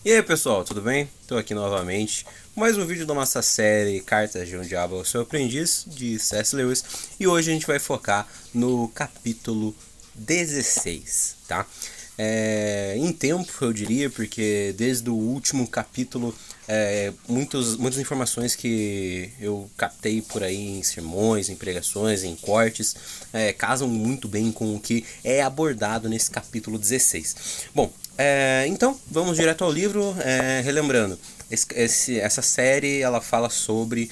E aí pessoal, tudo bem? Estou aqui novamente com mais um vídeo da nossa série Cartas de um Diabo ao Seu Aprendiz, de C.S. Lewis. E hoje a gente vai focar no capítulo 16, tá? Em tempo, eu diria, porque desde o último capítulo, muitas informações que eu captei por aí em sermões, em pregações, em cortes, casam muito bem com o que é abordado nesse capítulo 16. Bom, então vamos direto ao livro, relembrando, essa série ela fala sobre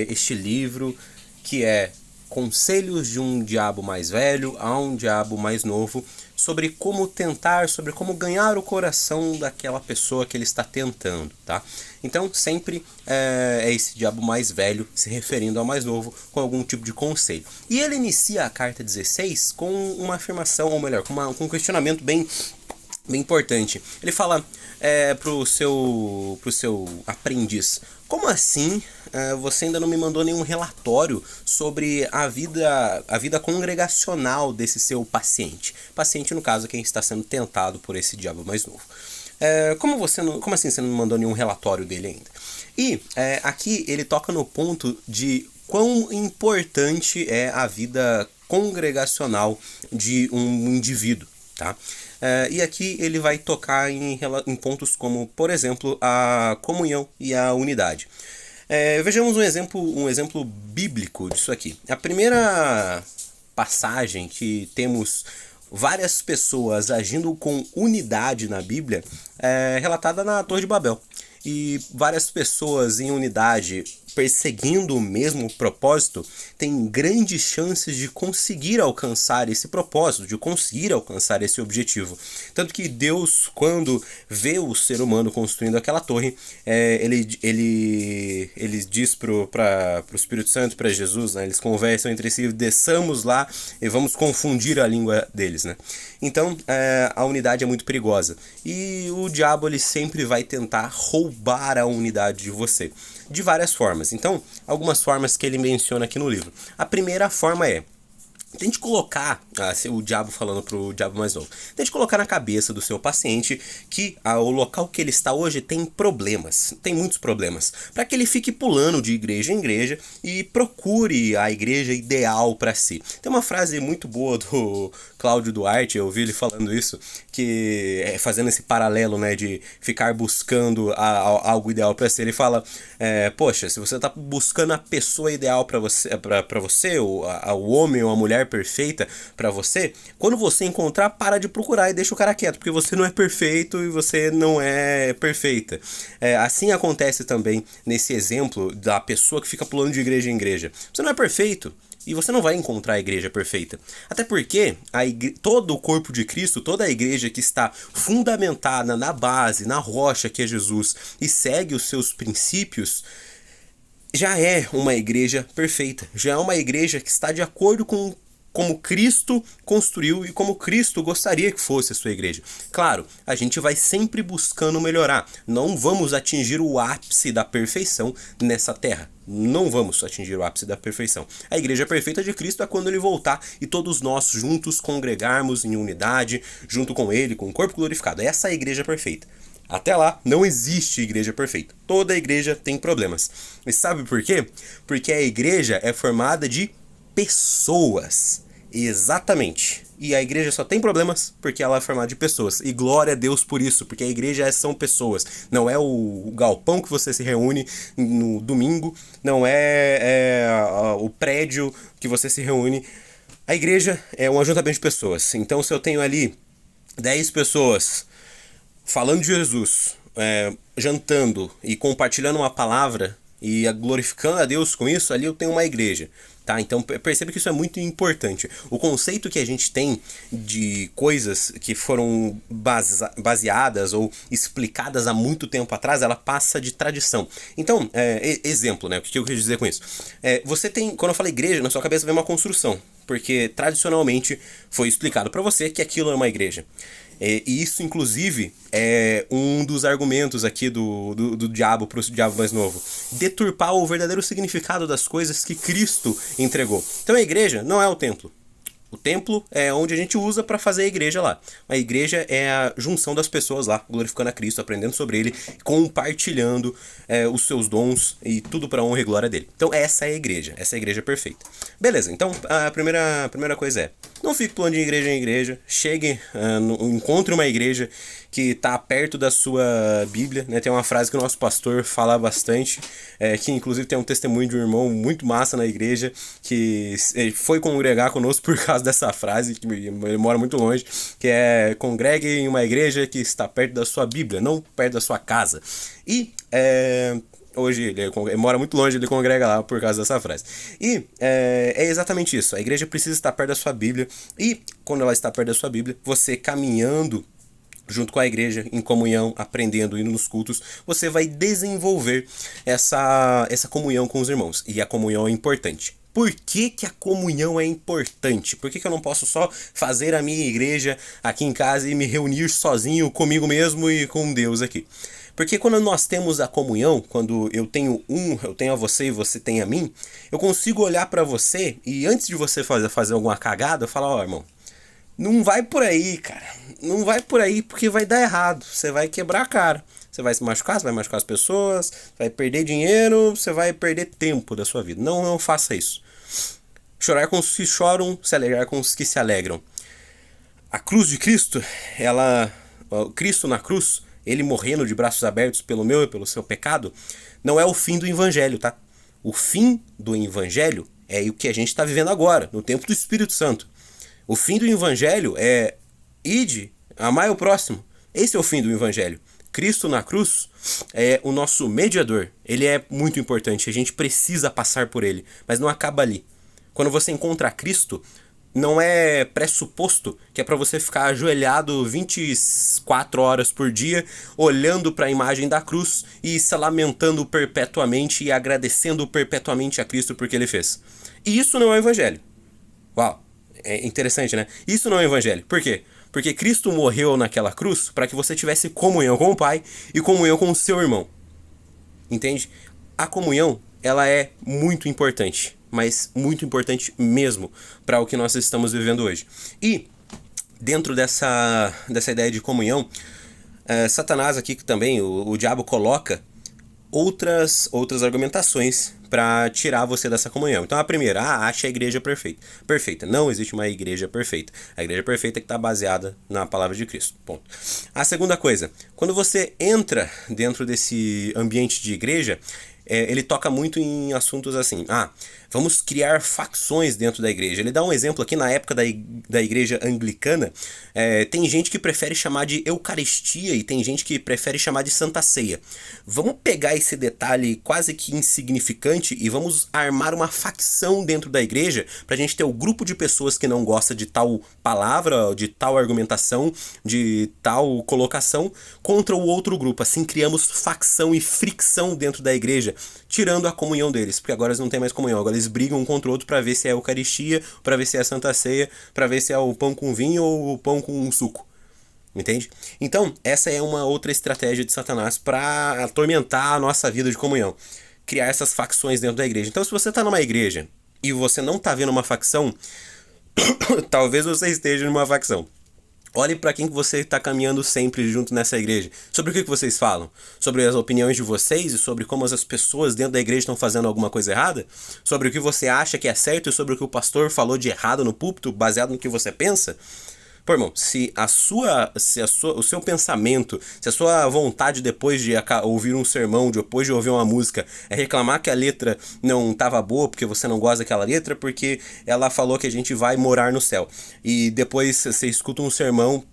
este livro que é Conselhos de um Diabo Mais Velho a um Diabo Mais Novo, sobre como tentar, sobre como ganhar o coração daquela pessoa que ele está tentando, tá? Então sempre é esse diabo mais velho se referindo ao mais novo com algum tipo de conselho. E ele inicia a carta 16 com uma afirmação, ou melhor, com um questionamento bem importante. Ele fala pro seu aprendiz: como assim você ainda não me mandou nenhum relatório sobre a vida congregacional desse seu paciente? Paciente, no caso, quem está sendo tentado por esse diabo mais novo. Como assim você não me mandou nenhum relatório dele ainda? E aqui ele toca no ponto de quão importante é a vida congregacional de um indivíduo, tá? E aqui ele vai tocar em pontos como, por exemplo, a comunhão e a unidade. Vejamos um exemplo bíblico disso aqui. A primeira passagem que temos várias pessoas agindo com unidade na Bíblia é relatada na Torre de Babel. E várias pessoas em unidade perseguindo o mesmo propósito têm grandes chances de conseguir alcançar esse propósito, de conseguir alcançar esse objetivo. Tanto que Deus, quando vê o ser humano construindo aquela torre, ele diz pro Espírito Santo, para Jesus, né? Eles conversam entre si: desçamos lá e vamos confundir a língua deles, né? Então a unidade é muito perigosa e o diabo ele sempre vai tentar roubar a unidade de você de várias formas. Então, algumas formas que ele menciona aqui no livro. A primeira forma é: tente colocar, o diabo falando pro diabo mais novo, tente colocar na cabeça do seu paciente que o local que ele está hoje tem problemas, tem muitos problemas, para que ele fique pulando de igreja em igreja e procure a igreja ideal para si. Tem uma frase muito boa do Cláudio Duarte, eu ouvi ele falando isso, que fazendo esse paralelo, né, de ficar buscando algo ideal para si. Ele fala: poxa, se você está buscando a pessoa ideal para você, o homem ou a mulher perfeita para você, quando você encontrar, para de procurar e deixa o cara quieto, porque você não é perfeito e você não é perfeita. Assim acontece também nesse exemplo da pessoa que fica pulando de igreja em igreja. Você não é perfeito e você não vai encontrar a igreja perfeita. Até porque todo o corpo de Cristo, toda a igreja que está fundamentada na base, na rocha que é Jesus, e segue os seus princípios, já é uma igreja perfeita. Já é uma igreja que está de acordo com como Cristo construiu e como Cristo gostaria que fosse a sua igreja. Claro, a gente vai sempre buscando melhorar. Não vamos atingir o ápice da perfeição nessa terra. Não vamos atingir o ápice da perfeição. A igreja perfeita de Cristo é quando ele voltar e todos nós juntos congregarmos em unidade, junto com ele, com o corpo glorificado. Essa é a igreja perfeita. Até lá, não existe igreja perfeita. Toda igreja tem problemas. E sabe por quê? Porque a igreja é formada de pessoas. Exatamente. E a igreja só tem problemas porque ela é formada de pessoas. E glória a Deus por isso, porque a igreja são pessoas. Não é o galpão que você se reúne no domingo, não é o prédio que você se reúne. A igreja é um ajuntamento de pessoas. Então, se eu tenho ali 10 pessoas falando de Jesus, jantando e compartilhando uma palavra e glorificando a Deus com isso, ali eu tenho uma igreja. Tá? Então perceba que isso é muito importante. O conceito que a gente tem de coisas que foram baseadas ou explicadas há muito tempo atrás, ela passa de tradição. Então, exemplo, né? O que eu quis dizer com isso? Você tem, quando eu falo igreja, na sua cabeça vem uma construção, porque tradicionalmente foi explicado para você que aquilo é uma igreja. E isso, inclusive, é um dos argumentos aqui do diabo para o diabo mais novo. Deturpar o verdadeiro significado das coisas que Cristo entregou. Então a igreja não é o templo. O templo é onde a gente usa para fazer a igreja lá. A igreja é a junção das pessoas lá, glorificando a Cristo, aprendendo sobre Ele, compartilhando os seus dons e tudo para a honra e glória dele. Então essa é a igreja perfeita. Beleza, então a primeira coisa é: não fique pulando de igreja em igreja, chegue, encontre uma igreja que está perto da sua Bíblia, né? Tem uma frase que o nosso pastor fala bastante, que inclusive tem um testemunho de um irmão muito massa na igreja, que foi congregar conosco por causa dessa frase, que ele mora muito longe, que é: congregue em uma igreja que está perto da sua Bíblia, não perto da sua casa. E hoje ele mora muito longe, ele congrega lá por causa dessa frase. E é exatamente isso. A igreja precisa estar perto da sua Bíblia. E quando ela está perto da sua Bíblia, você caminhando junto com a igreja, em comunhão, aprendendo, indo nos cultos, você vai desenvolver essa comunhão com os irmãos. E a comunhão é importante. Por que que a comunhão é importante? Por que que eu não posso só fazer a minha igreja aqui em casa e me reunir sozinho comigo mesmo e com Deus aqui? Porque quando nós temos a comunhão, quando eu tenho a você e você tem a mim, eu consigo olhar pra você e antes de você fazer alguma cagada, eu falo: ó, irmão, não vai por aí, cara. Não vai por aí porque vai dar errado. Você vai quebrar a cara. Você vai se machucar, você vai machucar as pessoas, vai perder dinheiro, você vai perder tempo da sua vida. Não faça isso. Chorar com os que choram, se alegrar com os que se alegram. A cruz de Cristo, Cristo na cruz, ele morrendo de braços abertos pelo meu e pelo seu pecado, não é o fim do evangelho, tá? O fim do evangelho é o que a gente está vivendo agora, no tempo do Espírito Santo. O fim do evangelho é: ide, amai o próximo. Esse é o fim do evangelho. Cristo na cruz é o nosso mediador. Ele é muito importante, a gente precisa passar por ele, mas não acaba ali. Quando você encontra Cristo, não é pressuposto que é para você ficar ajoelhado 24 horas por dia, olhando para a imagem da cruz e se lamentando perpetuamente e agradecendo perpetuamente a Cristo porque ele fez. E isso não é o evangelho. Uau! É interessante, né? Isso não é o evangelho. Por quê? Porque Cristo morreu naquela cruz para que você tivesse comunhão com o Pai e comunhão com o seu irmão. Entende? A comunhão, ela é muito importante, mas muito importante mesmo para o que nós estamos vivendo hoje. E dentro dessa ideia de comunhão, Satanás aqui também, o diabo coloca outras argumentações para tirar você dessa comunhão. Então a primeira: acha a igreja perfeita. Não existe uma igreja perfeita. A igreja perfeita é que está baseada na palavra de Cristo. Ponto. A segunda coisa: quando você entra dentro desse ambiente de igreja, ele toca muito em assuntos assim: vamos criar facções dentro da igreja. Ele dá um exemplo aqui na época da igreja anglicana. Tem gente que prefere chamar de Eucaristia e tem gente que prefere chamar de Santa Ceia. Vamos pegar esse detalhe quase que insignificante e vamos armar uma facção dentro da igreja pra gente ter o grupo de pessoas que não gosta de tal palavra, de tal argumentação, de tal colocação, contra o outro grupo. Assim criamos facção e fricção dentro da igreja, tirando a comunhão deles, porque agora eles não têm mais comunhão, agora eles brigam um contra o outro para ver se é a Eucaristia, para ver se é a Santa Ceia, para ver se é o pão com vinho ou o pão com suco. Entende? Então, essa é uma outra estratégia de Satanás para atormentar a nossa vida de comunhão. Criar essas facções dentro da igreja. Então, se você está numa igreja e você não está vendo uma facção, talvez você esteja numa facção. Olhe para quem que você está caminhando sempre junto nessa igreja. Sobre o que vocês falam? Sobre as opiniões de vocês e sobre como as pessoas dentro da igreja estão fazendo alguma coisa errada? Sobre o que você acha que é certo e sobre o que o pastor falou de errado no púlpito, baseado no que você pensa? Pô, irmão, se o seu pensamento, se a sua vontade depois de ouvir um sermão, depois de ouvir uma música, é reclamar que a letra não estava boa porque você não gosta daquela letra, porque ela falou que a gente vai morar no céu. E depois você escuta um sermão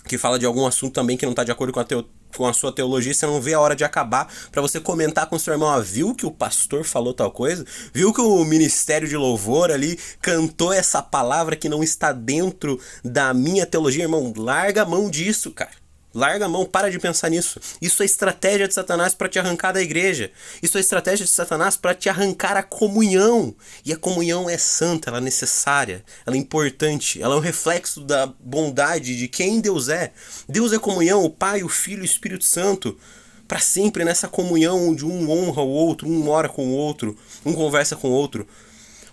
que fala de algum assunto também que não está de acordo com a sua teologia, você não vê a hora de acabar para você comentar com o seu irmão: viu que o pastor falou tal coisa? Viu que o ministério de louvor ali cantou essa palavra que não está dentro da minha teologia? Irmão, larga a mão disso, cara. Larga a mão, para de pensar nisso. Isso é estratégia de Satanás para te arrancar da igreja. Isso é estratégia de Satanás para te arrancar a comunhão. E a comunhão é santa, ela é necessária, ela é importante, ela é um reflexo da bondade de quem Deus é. Deus é comunhão, o Pai, o Filho e o Espírito Santo. Para sempre nessa comunhão onde um honra o outro, um ora com o outro, um conversa com o outro.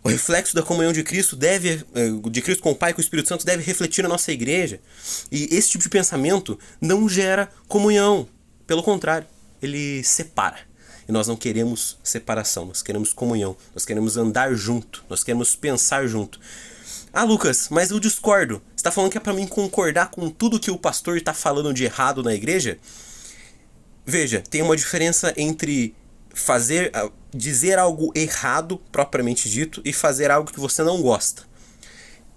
O reflexo da comunhão de Cristo de Cristo com o Pai e com o Espírito Santo deve refletir na nossa igreja. E esse tipo de pensamento não gera comunhão. Pelo contrário, ele separa. E nós não queremos separação, nós queremos comunhão, nós queremos andar junto, nós queremos pensar junto. Ah, Lucas, mas eu discordo. Você está falando que é para mim concordar com tudo que o pastor está falando de errado na igreja? Veja, tem uma diferença entre dizer algo errado, propriamente dito, e fazer algo que você não gosta.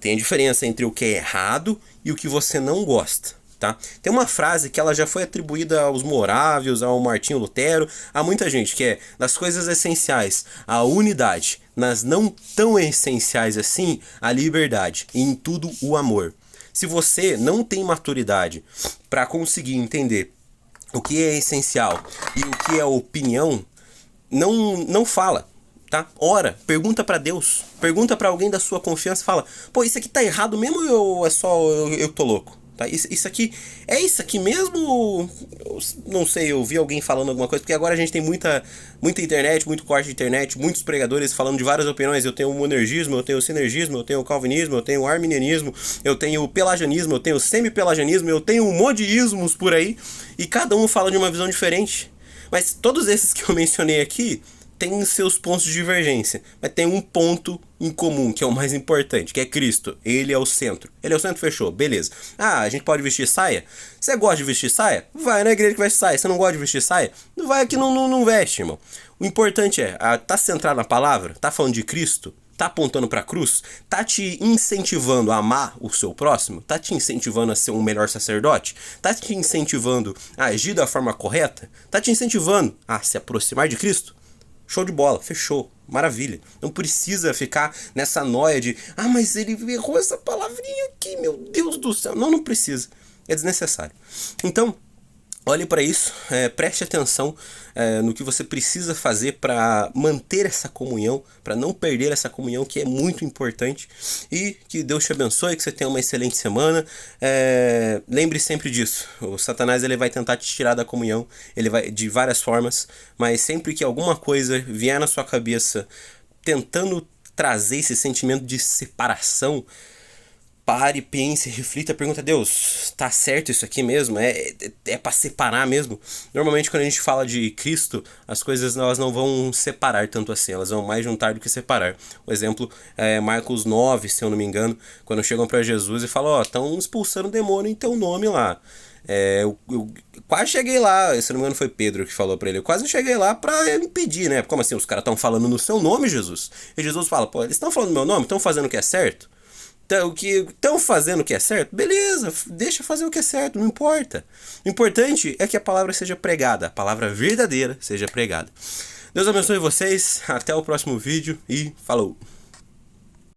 Tem a diferença entre o que é errado e o que você não gosta, tá? Tem uma frase que ela já foi atribuída aos morávios, ao Martinho Lutero, a muita gente, que é: nas coisas essenciais, a unidade, nas não tão essenciais assim, a liberdade, e em tudo o amor. Se você não tem maturidade para conseguir entender o que é essencial e o que é opinião, não fala, tá? Ora, pergunta pra Deus, pergunta pra alguém da sua confiança, fala: pô, isso aqui tá errado mesmo ou é só eu tô louco? Tá? Isso aqui mesmo? Eu não sei, eu vi alguém falando alguma coisa, porque agora a gente tem muita internet, muito corte de internet, muitos pregadores falando de várias opiniões. Eu tenho o monergismo, eu tenho o sinergismo, eu tenho o calvinismo, eu tenho o arminianismo, eu tenho o pelagianismo, eu tenho o semi-pelagianismo, eu tenho um monte de ismos por aí, e cada um fala de uma visão diferente. Mas todos esses que eu mencionei aqui têm seus pontos de divergência, mas tem um ponto em comum, que é o mais importante, que é Cristo. Ele é o centro. Ele é o centro, fechou, beleza. Ah, a gente pode vestir saia? Você gosta de vestir saia? Vai na igreja que veste saia. Você não gosta de vestir saia? Não vai aqui, não veste, irmão. O importante é, tá centrado na palavra? Tá falando de Cristo? Tá apontando pra cruz? Tá te incentivando a amar o seu próximo? Tá te incentivando a ser um melhor sacerdote? Tá te incentivando a agir da forma correta? Tá te incentivando a se aproximar de Cristo? Show de bola, fechou, maravilha. Não precisa ficar nessa noia de: ah, mas ele errou essa palavrinha aqui, meu Deus do céu. Não precisa, é desnecessário. Então, olhe para isso, preste atenção no que você precisa fazer para manter essa comunhão, para não perder essa comunhão, que é muito importante. E que Deus te abençoe, que você tenha uma excelente semana. Lembre sempre disso: o Satanás ele vai tentar te tirar da comunhão, ele vai de várias formas, mas sempre que alguma coisa vier na sua cabeça tentando trazer esse sentimento de separação, pare, pense, reflita, pergunta: Deus, tá certo isso aqui mesmo? É para separar mesmo? Normalmente quando a gente fala de Cristo, as coisas elas não vão separar tanto assim, elas vão mais juntar do que separar. O exemplo é Marcos 9, se eu não me engano, quando chegam para Jesus e falam: estão expulsando o demônio em teu nome lá. Eu quase cheguei lá, se não me engano foi Pedro que falou pra ele, eu quase cheguei lá pra impedir, né? Como assim, os caras estão falando no seu nome, Jesus? E Jesus fala: pô, eles estão falando no meu nome, estão fazendo o que é certo? Então, o que estão fazendo o que é certo, beleza, deixa fazer o que é certo, não importa. O importante é que a palavra seja pregada, a palavra verdadeira seja pregada. Deus abençoe vocês, até o próximo vídeo e falou!